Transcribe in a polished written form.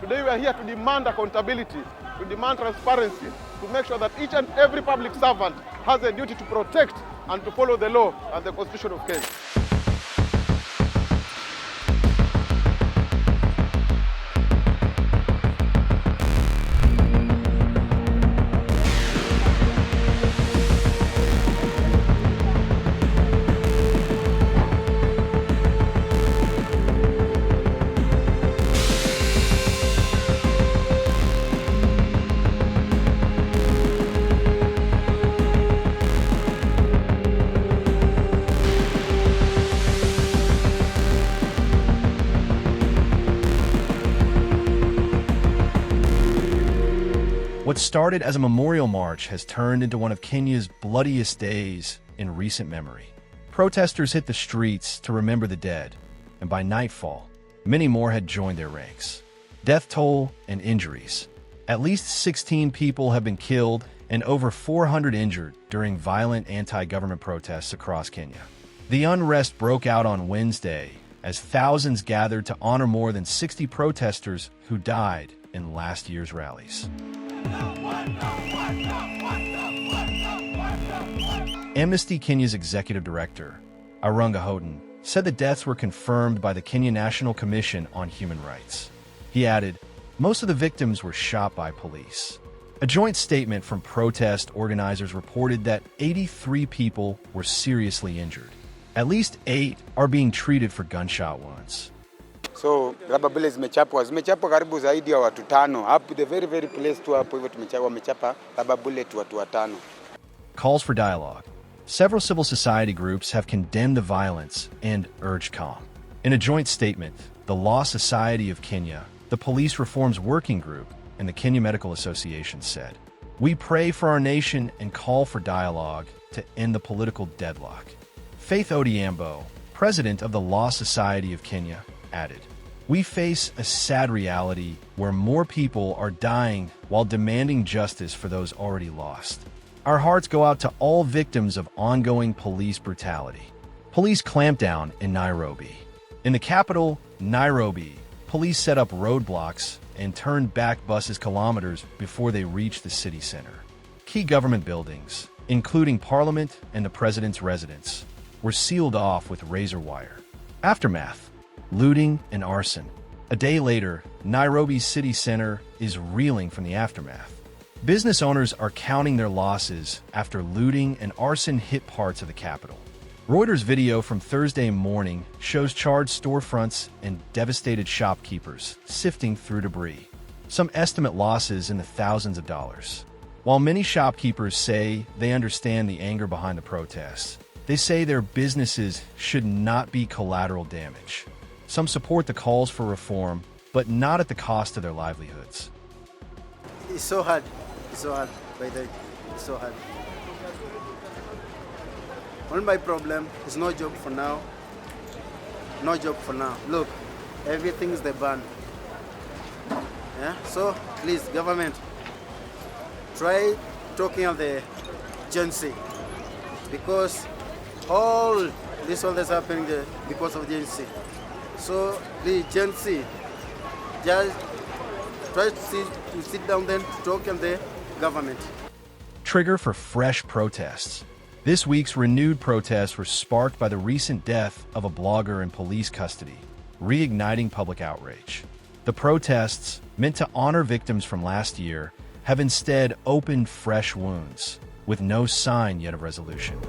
Today we are here to demand accountability, to demand transparency, to make sure that each and every public servant has a duty to protect and to follow the law and the Constitution of Kenya. What started as a memorial march has turned into one of Kenya's bloodiest days in recent memory. Protesters hit the streets to remember the dead, and by nightfall, many more had joined their ranks. Death toll and injuries. At least 16 people have been killed and over 400 injured during violent anti-government protests across Kenya. The unrest broke out on Wednesday as thousands gathered to honor more than 60 protesters who died in last year's rallies. Amnesty Kenya's executive director, Arson, said the deaths were confirmed by the Kenya National Commission on Human Rights. He added, most of the victims were shot by police. A joint statement from protest organizers reported that 83 people were seriously injured. At least 8 are being treated for gunshot wounds. So rubber bullets zimechapwa karibu zaidi ya watu 5 up the very place tu hapo hivyo wamechapa rubber bullet watu 5. Calls for dialogue. Several civil society groups have condemned the violence and urged calm. In a joint statement, the Law Society of Kenya, the Police Reforms Working Group, and the Kenya Medical Association said, "We pray for our nation and call for dialogue to end the political deadlock." Faith Odhiambo, president of the Law Society of Kenya, added, "We face a sad reality where more people are dying while demanding justice for those already lost. Our hearts go out to all victims of ongoing police brutality." Police clampdown in Nairobi. In the capital, Nairobi, police set up roadblocks and turned back buses kilometers before they reached the city center. Key government buildings, including Parliament and the President's residence, were sealed off with razor wire. Aftermath. Looting and arson. A day later, Nairobi's city center is reeling from the aftermath. Business owners are counting their losses after looting and arson hit parts of the capital. Reuters video from Thursday morning shows charred storefronts and devastated shopkeepers sifting through debris. Some estimate losses in the thousands of dollars. While many shopkeepers say they understand the anger behind the protests, they say their businesses should not be collateral damage. Some support the calls for reform, but not at the cost of their livelihoods. It's so hard. It's so hard. It's so hard. Only my problem is no job for now. No job for now. Look, everything is the ban. Yeah. So please, government, try talking of the Gen Z, because all this that's happening there because of Gen Z. So the Gen Z, just try to sit down then to talk to the government. Trigger for fresh protests. This week's renewed protests were sparked by the recent death of a blogger in police custody, reigniting public outrage. The protests, meant to honor victims from last year, have instead opened fresh wounds, with no sign yet of resolution.